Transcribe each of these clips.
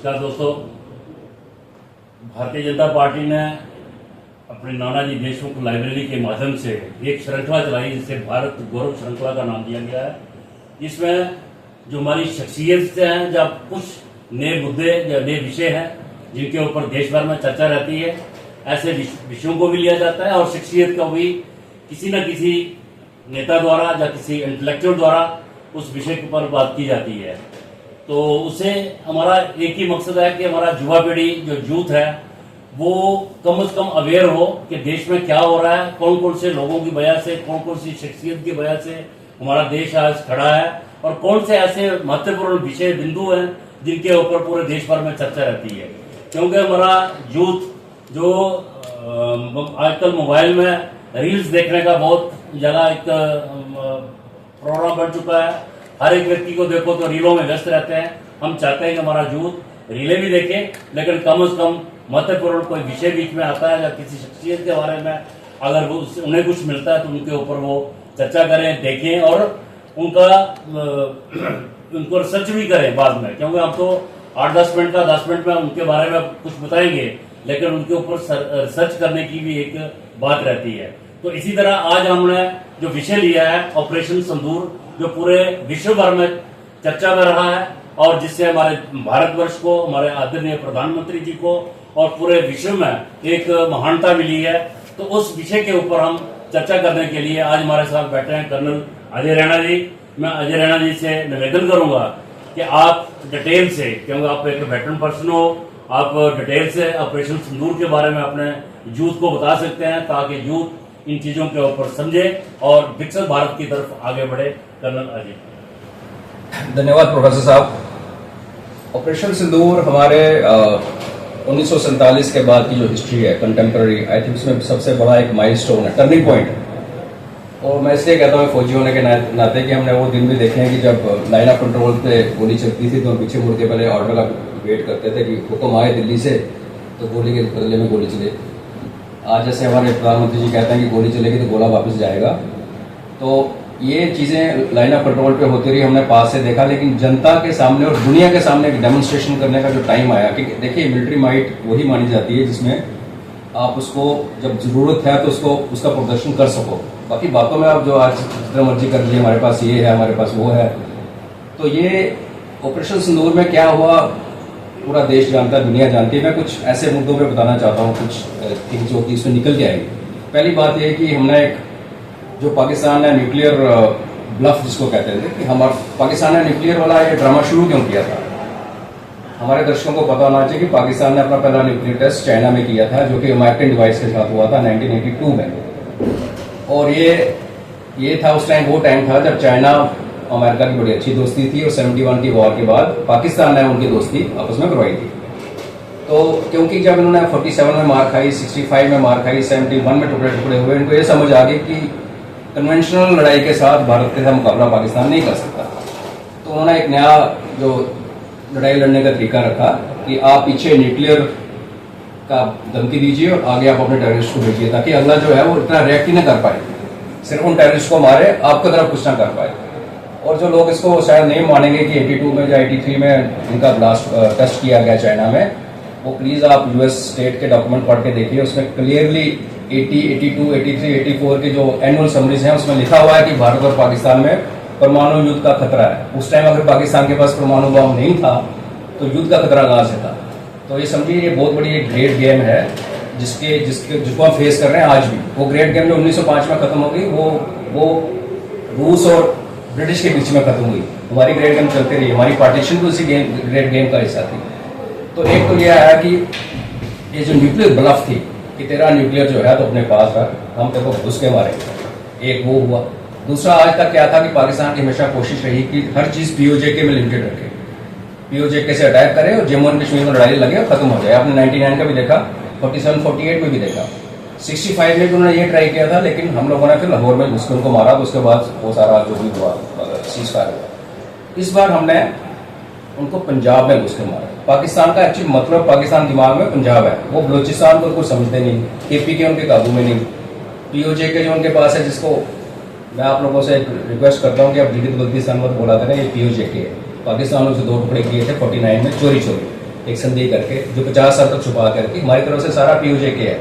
नमस्कार दोस्तों। भारतीय जनता पार्टी ने अपने नानाजी देशमुख लाइब्रेरी के माध्यम से एक श्रृंखला चलाई जिसे भारत गौरव श्रृंखला का नाम दिया गया है। इसमें जो हमारी शख्सियत हैं, जब कुछ नए मुद्दे या नए विषय हैं जिनके ऊपर देश भर में चर्चा रहती है, ऐसे विषयों को भी लिया जाता है और शख्सियत का भी किसी न किसी नेता द्वारा या किसी इंटेलेक्चुअल द्वारा उस विषय पर बात की जाती है। तो उससे हमारा एक ही मकसद है कि हमारा युवा पीढ़ी जो यूथ है वो कम से कम अवेयर हो कि देश में क्या हो रहा है, कौन कौन से लोगों की वजह से, कौन कौन सी शख्सियत की वजह से हमारा देश आज खड़ा है और कौन से ऐसे महत्वपूर्ण विषय बिंदु हैं जिनके ऊपर पूरे देश भर में चर्चा रहती है। क्योंकि हमारा यूथ जो आजकल मोबाइल में रील्स देखने का बहुत ज्यादा एक प्रोग्राम बन चुका है। हर एक व्यक्ति को देखो तो रीलों में व्यस्त रहते हैं। हम चाहते हैं कि हमारा यूथ रीलें भी देखे, लेकिन कम से कम महत्वपूर्ण कोई विषय बीच में आता है या किसी शख्सियत के बारे में अगर वो उन्हें कुछ मिलता है तो उनके ऊपर वो चर्चा करें, देखें और उनको रिसर्च भी करें बाद में। क्योंकि हम तो 8-10 मिनट का 10 मिनट में उनके बारे में कुछ बताएंगे, लेकिन उनके ऊपर रिसर्च करने की भी एक बात रहती है। तो इसी तरह आज हमने जो विषय लिया है ऑपरेशन सिंदूर, जो पूरे विश्व भर में चर्चा में रहा है और जिससे हमारे भारतवर्ष को, हमारे आदरणीय प्रधानमंत्री जी को और पूरे विश्व में एक महानता मिली है। तो उस विषय के ऊपर हम चर्चा करने के लिए आज हमारे साथ बैठे हैं कर्नल अजय रैना जी। मैं अजय रैना जी से निवेदन करूंगा कि आप डिटेल से, क्योंकि आप एक वेटरन पर्सन हो, आप डिटेल से ऑपरेशन सिंदूर के बारे में अपने यूथ को बता सकते हैं ताकि यूथ इन चीजों के ऊपर समझे और विकसित भारत की तरफ आगे बढ़े। कर्नल अजय। धन्यवाद प्रोफेसर साहब। ऑपरेशन सिंदूर हमारे 1947 के बाद की जो हिस्ट्री है कंटेम्प्रेरी, आई थिंक उसमें सबसे बड़ा एक माइलस्टोन है, टर्निंग पॉइंट है। और मैं इसलिए कहता हूँ फौजी होने के नाते कि हमने वो दिन भी देखे हैं कि जब लाइन ऑफ कंट्रोल पे गोली चलती थी तो हम पीछे मुड़ के पहले ऑर्डर का वेट करते थे कि हुक्म आए दिल्ली से तो गोली के बदले में गोली चले। आज जैसे हमारे प्रधानमंत्री जी कहते हैं कि गोली चलेगी तो गोला वापस जाएगा। तो ये चीज़ें लाइन ऑफ कंट्रोल पे होती रही, हमने पास से देखा। लेकिन जनता के सामने और दुनिया के सामने एक डेमोन्स्ट्रेशन करने का जो टाइम आया कि देखिए मिलिट्री माइट वही मानी जाती है जिसमें आप उसको जब ज़रूरत है तो उसका प्रदर्शन कर सको। बाकी बातों में आप जो आज जितना मर्जी कर लिए, हमारे पास ये है, हमारे पास वो है। तो ये ऑपरेशन सिंदूर में क्या हुआ पूरा देश जानता है, दुनिया जानती है। मैं कुछ ऐसे मुद्दों पे बताना चाहता हूँ, कुछ थिंग्स जो कि इसमें निकल के आएंगी। पहली बात यह कि हमने एक जो पाकिस्तान ने न्यूक्लियर ब्लफ जिसको कहते थे कि हमारा पाकिस्तान ने न्यूक्लियर वाला ये ड्रामा शुरू क्यों किया था। हमारे दर्शकों को पता होना चाहिए कि पाकिस्तान ने अपना पहला न्यूक्लियर टेस्ट चाइना में किया था, जो कि अमेरिकन डिवाइस के साथ हुआ था 1982 में। और ये था उस टाइम, वो टाइम था जब चाइना अमेरिका की बड़ी अच्छी दोस्ती थी और 71 की वॉर के बाद पाकिस्तान ने उनकी दोस्ती आपस में करवाई थी। तो क्योंकि जब इन्होंने 47 में मार खाई, 65 में मार खाई, 71 में टुकड़े टुकड़े हुए, इनको ये समझ आ गई कि कन्वेंशनल लड़ाई के साथ भारत के साथ मुकाबला पाकिस्तान नहीं कर सकता। तो उन्होंने एक नया जो लड़ाई लड़ने का तरीका रखा कि आप पीछे न्यूक्लियर का धमकी दीजिए और आगे आप अपने टेररिस्ट को भेजिए ताकि अगला जो है वो इतना रिएक्ट ही ना कर पाए, सिर्फ उन टेररिस्ट को मारे, आपकी तरफ कुछ ना कर पाए। और जो लोग इसको शायद नहीं मानेंगे कि 82 में या 83 में इनका ब्लास्ट टेस्ट किया गया चाइना में, वो प्लीज आप यूएस स्टेट के डॉक्यूमेंट पढ़ के देखिए। उसमें क्लियरली 80, 82, 83, 84 के जो एनुअल समरीज हैं उसमें लिखा हुआ है कि भारत और पाकिस्तान में परमाणु युद्ध का खतरा है। उस टाइम अगर पाकिस्तान के पास परमाणु बम नहीं था तो युद्ध का खतरा कहां से था। तो ये समझिए ये बहुत बड़ी एक ग्रेट गेम है जिसको हम फेस कर रहे हैं आज भी। वो ग्रेट गेम जो 1905 में खत्म हो गई वो रूस और ब्रिटिश के बीच में खत्म हुई। हमारी ग्रेट गेम चलती रही, हमारी पार्टीशन भी उसी ग्रेट गेम का हिस्सा थी। तो एक तो यह है कि ये जो न्यूक्लियर ब्लफ थी कि तेरा न्यूक्लियर जो है तो अपने पास रख, हम तेरे को घुस के मारेंगे, एक वो हुआ। दूसरा आज तक क्या था कि पाकिस्तान की हमेशा कोशिश रही कि हर चीज पीओजेके में लिमिटेड रखे, पीओजेके से अटैक करे और जम्मू एंड कश्मीर में लड़ाई लगे और खत्म हो जाए। आपने 99 का भी देखा, 47, 48 में भी देखा, 65 में भी उन्होंने ये ट्राई किया था, लेकिन हम लोगों ने फिर लाहौर में घुस के उनको मारा। तो उसके बाद वो सारा जो भी हुआ सीज फायर हुआ। इस बार हमने उनको पंजाब में घुस के मारा। पाकिस्तान का एक्चुअली मतलब पाकिस्तान दिमाग में पंजाब है, वो बलोचिस्तान को कुछ समझते नहीं, केपी के उनके काबू में नहीं, पीओजे के जो उनके पास है, जिसको मैं आप लोगों से रिक्वेस्ट करता हूँ कि आप जीडित बल्दी सन मत बोला करें, ये पीओजे के पाकिस्तान से 2 टुकड़े किए थे 49 में चोरी। एक संधि करके जो 50 साल तक छुपा करके हमारी तरफ से सारा पीओजे के है,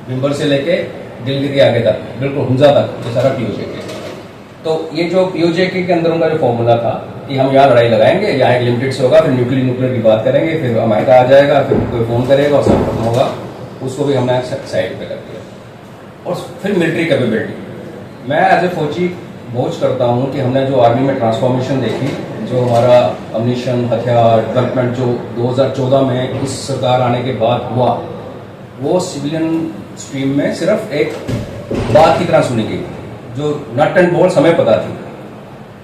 बिम्बर से लेके दिलगिरी आगे तक बिल्कुल हुंजा तक ये सारा पीओजे के। तो ये जो पीओजे के अंदर उनका जो फॉर्मूला था कि हम यहाँ लड़ाई लगाएंगे, यहाँ एक लिमिटेड से होगा, फिर न्यूक्लियर की बात करेंगे, फिर अमेरिका आ जाएगा, फिर कोई फोन करेगा और सब खत्म होगा, उसको भी हमने साइड पे कर दिया। और फिर मिलिट्री कैपेबिलिटी, मैं एज ए फौजी बोझ करता हूँ कि हमने जो आर्मी में ट्रांसफॉर्मेशन देखी, जो हमारा अम्यूनिशन हथियार डेवलपमेंट जो 2014 में इस सरकार आने के बाद हुआ, वो सिविलियन स्ट्रीम में सिर्फ एक बात की तरह सुनी गई, जो नट एंड बोल्ट्स हमें पता थी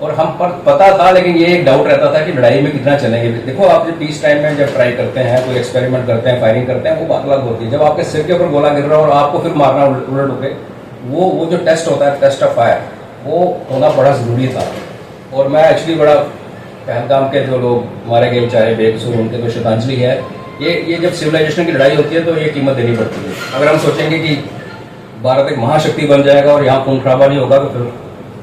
और हम पर पता था, लेकिन ये एक डाउट रहता था कि लड़ाई में कितना चलेंगे। देखो आप जब पीस टाइम में जब ट्राई करते हैं, कोई एक्सपेरिमेंट करते हैं, फायरिंग करते हैं, वो बात अलग होती है। जब आपके सिर के ऊपर गोला गिर रहा है और आपको फिर मारना उलट उके, वो जो टेस्ट होता है, टेस्ट ऑफ फायर, वो होना बड़ा ज़रूरी था। और मैं एक्चुअली बड़ा पहलगाम के जो लोग मारे गए चाहे बेकसूर, उनके तो श्रद्धांजलि है। ये जब सिविलाइजेशन की लड़ाई होती है तो ये कीमत देनी पड़ती है। अगर हम सोचेंगे कि भारत एक महाशक्ति बन जाएगा और यहाँ खून खराबा नहीं होगा, तो फिर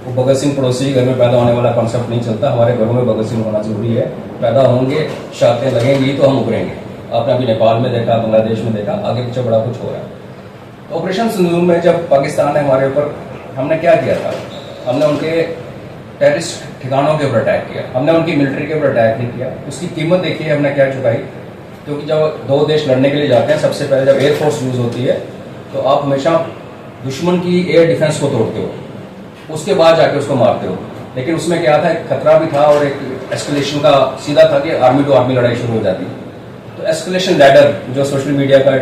वो भगत सिंह पड़ोसी घर में पैदा होने वाला कॉन्सेप्ट नहीं चलता। हमारे घरों में भगत सिंह होना जरूरी है, पैदा होंगे, शाखें लगेंगी तो हम उभरेंगे। आपने अभी नेपाल में देखा, बांग्लादेश में देखा, आगे पीछे बड़ा कुछ हो रहा है। तो ऑपरेशन सिंदूर में जब पाकिस्तान ने हमारे ऊपर, हमने क्या किया था, हमने उनके टेररिस्ट ठिकानों के ऊपर अटैक किया, हमने उनकी मिलिट्री के ऊपर अटैक नहीं किया। उसकी कीमत देखिए हमने क्या चुकाई, क्योंकि जब दो देश लड़ने के लिए जाते हैं, सबसे पहले जब एयरफोर्स यूज होती है तो आप हमेशा दुश्मन की एयर डिफेंस को तोड़ते हो, उसके बाद जाके उसको मारते हो। लेकिन उसमें क्या था, एक खतरा भी था और एक एस्केलेशन का सीधा था कि आर्मी टू आर्मी लड़ाई शुरू हो जाती। तो एस्केलेशन लैडर जो सोशल मीडिया का,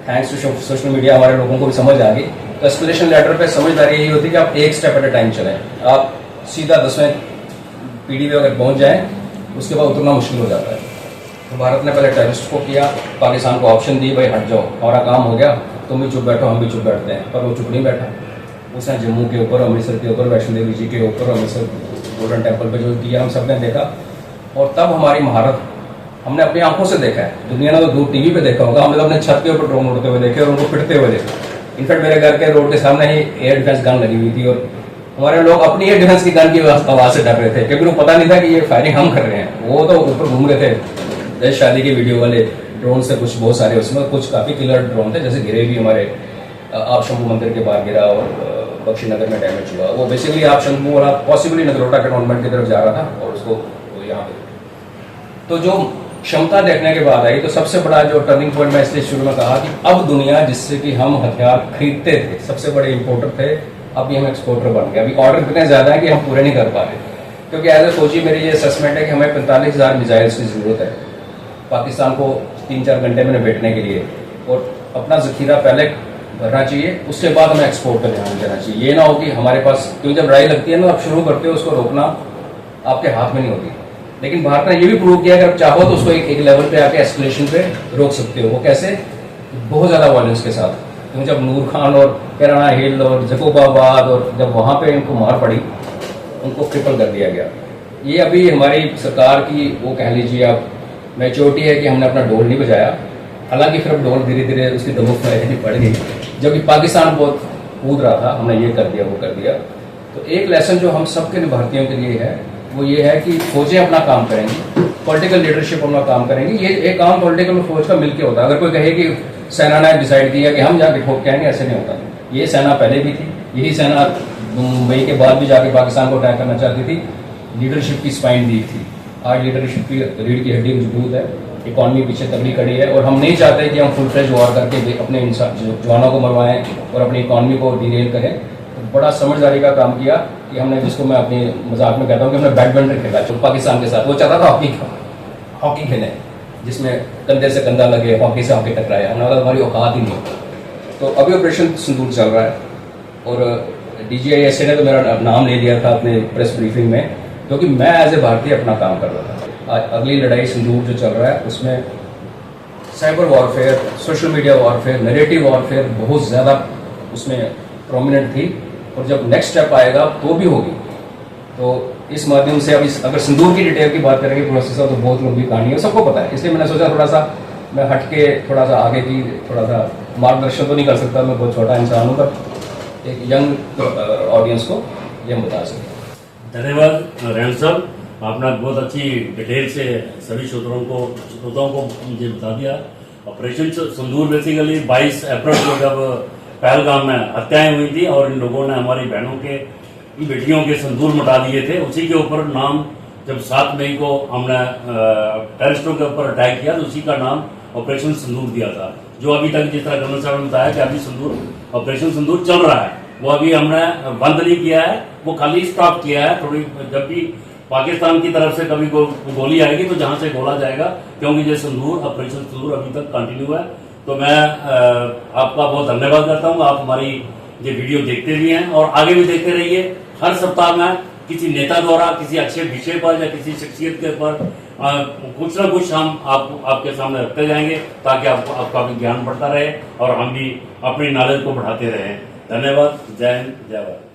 थैंक्स टू सोशल मीडिया हमारे लोगों को भी समझ आ गई। तो एस्केलेशन लैडर पे समझदारी यही होती है कि आप एक स्टेप एट ए टाइम चलें, आप सीधा 10वें पीढ़ी पे अगर पहुंच जाएं, उसके बाद उतरना मुश्किल हो जाता है। तो भारत ने पहले टेररिस्ट को किया, पाकिस्तान को ऑप्शन दी, भाई हट जाओ, हमारा काम हो गया, तुम भी चुप बैठो, हम भी चुप बैठते हैं। पर वो चुप नहीं बैठा, उसने जम्मू के ऊपर, अमृतसर के ऊपर, वैष्णो देवी जी के ऊपर, अमृतसर गोल्डन टेम्पल पे जो किया, हम सब ने देखा। और तब हमारी महारत हमने अपनी आंखों से देखा है, दुनिया ने तो दूर टीवी पे देखा होगा, हमने तो अपने छत के ऊपर ड्रोन उड़ते हुए देखे और उनको पिटते हुए देखे। इनफैक्ट मेरे घर के रोड के सामने ही एयर डिफेंस गन लगी हुई थी और हमारे लोग अपनी एयर डिफेंस की गन की आवाज़ से डर रहे थे, क्योंकि उनको पता नहीं था कि ये फायरिंग हम कर रहे हैं। वो तो ऊपर घूम रहे थे, शादी की वीडियो वाले ड्रोन से, कुछ बहुत सारे उसमें, कुछ काफ़ी किलर ड्रोन थे, जैसे गिरे भी हमारे आप शंभू मंदिर के बाहर गिरा और बख्शी नगर में डैमेज हुआ। वो बेसिकली आप शंभू वाला पॉसिबली नगरोटा कैंटोनमेंट की तरफ जा रहा था और उसको यहाँ पे, तो जो क्षमता देखने के बाद आई, तो सबसे बड़ा जो टर्निंग पॉइंट मैं इसलिए शुरू में कहा कि अब दुनिया जिससे कि हम हथियार खरीदते थे, सबसे बड़े इंपोर्टर थे, अभी हम एक्सपोर्टर बन गए। अभी ऑर्डर इतने ज्यादा है कि हम पूरे नहीं कर पा रहे, क्योंकि एज ए फौजी मेरी ये असेसमेंट है कि हमें 45,000 मिसाइल्स की जरूरत है पाकिस्तान को 3-4 घंटे में निपटने के लिए, और अपना जखीरा पहले भरना चाहिए, उसके बाद हमें एक्सपोर्ट पर ध्यान देना चाहिए। ये ना हो कि हमारे पास, क्योंकि जब लड़ाई लगती है ना, आप शुरू करते हो, उसको रोकना आपके हाथ में नहीं होती। लेकिन भारत ने ये भी प्रूव किया कि अगर चाहो तो उसको एक लेवल पे आके एस्केलेशन पे रोक सकते हो। वो कैसे? बहुत ज़्यादा वायलेंस के साथ। क्योंकि जब नूर खान और कैराना हिल और जकोबाबाद और जब वहाँ पे इनको मार पड़ी, उनको क्रिपल कर दिया गया। ये अभी हमारी सरकार की, वो कह लीजिए आप, मैच्योरिटी है कि हमने अपना ढोल नहीं बजाया। हालांकि फिर अब ढोल धीरे धीरे उसकी दबोच में पड़ गई, जबकि पाकिस्तान बहुत कूद रहा था, हमने ये कर दिया, वो कर दिया। तो एक लेसन जो हम सबके भारतीयों के लिए है, वो ये है कि फौजें अपना काम करेंगी, पॉलिटिकल लीडरशिप अपना काम करेंगी। ये एक काम पॉलिटिकल और फौज का मिलकर होता है। अगर कोई कहे कि सेना ने डिसाइड किया कि हम जाके ठोक के आएंगे, ऐसे नहीं होता। ये सेना पहले भी थी, यही सेना मुंबई के बाद भी जाके पाकिस्तान को अटैक करना चाहती थी, लीडरशिप की स्पाइन दी थी। आज लीडरशिप की रीढ़ की हड्डी मजबूत है, इकॉनमी पीछे तगड़ी खड़ी है, और हम नहीं चाहते कि हम फुल फ्लेज वॉर करके अपने जवानों को मरवाएं और अपनी इकॉनमी को डिरेल करें। तो बड़ा समझदारी का काम किया कि हमने, जिसको मैं अपनी मजाक में कहता हूँ कि हमने बैडमिंटन खेला पाकिस्तान के साथ। वो चाहता था हॉकी खेलें, जिसमें कंधे से कंधा लगे, हॉकी से हॉकी टकराए, हमारी औकात ही नहीं। तो अभी ऑपरेशन सिंदूर चल रहा है और DGISA ने तो मेरा नाम ले लिया था अपने प्रेस ब्रीफिंग में, क्योंकि मैं एज ए भारतीय अपना काम कर रहा था। अगली लड़ाई सिंदूर जो चल रहा है, उसमें cyber warfare, social media warfare, narrative warfare बहुत ज़्यादा उसमें प्रोमिनेंट थी, और जब नेक्स्ट स्टेप आएगा तो भी होगी। तो इस माध्यम से अब अगर सिंदूर की डिटेल की बात करेंगे प्रोसेस, तो बहुत लंबी कहानी है, सबको पता है। इसलिए मैंने सोचा थोड़ा सा मैं हट के थोड़ा सा आगे की, थोड़ा सा मार्गदर्शन तो नहीं कर सकता, मैं बहुत छोटा इंसान हूँ, पर एक यंग ऑडियंस को ये हम बता सकते। धन्यवाद रेणु साहब। आपने बहुत अच्छी डिटेल से सभी श्रोताओं को मुझे बता दिया। ऑपरेशन सिंदूर बेसिकली 22 अप्रैल को जब पहलगाम में हत्याएं हुई थी और इन लोगों ने हमारी बहनों के बेटियों के सिंदूर मिटा दिए थे, उसी के ऊपर नाम जब 7 मई को हमने टेररिस्टों के ऊपर अटैक किया तो उसी का नाम ऑपरेशन सिंदूर दिया था। जो अभी तक जिस तरह कर्नल साहब ने बताया कि अभी ऑपरेशन सिंदूर चल रहा है, वो अभी हमने बंद नहीं किया है, वो खाली स्टॉप किया है। थोड़ी जब भी पाकिस्तान की तरफ से कभी गोली आएगी तो जहां से गोला जाएगा, क्योंकि ये सिंदूर ऑपरेशन सिंदूर अभी तक कंटिन्यू है। तो मैं आपका बहुत धन्यवाद करता हूँ। आप हमारी ये वीडियो देखते भी हैं और आगे भी देखते रहिए। हर सप्ताह में किसी नेता द्वारा किसी अच्छे विषय पर या किसी शख्सियत के ऊपर कुछ ना कुछ हम आपके सामने रखते जाएंगे, ताकि आपका भी ज्ञान बढ़ता रहे और हम भी अपनी नॉलेज को बढ़ाते रहें। धन्यवाद। जय हिंद, जय भारत।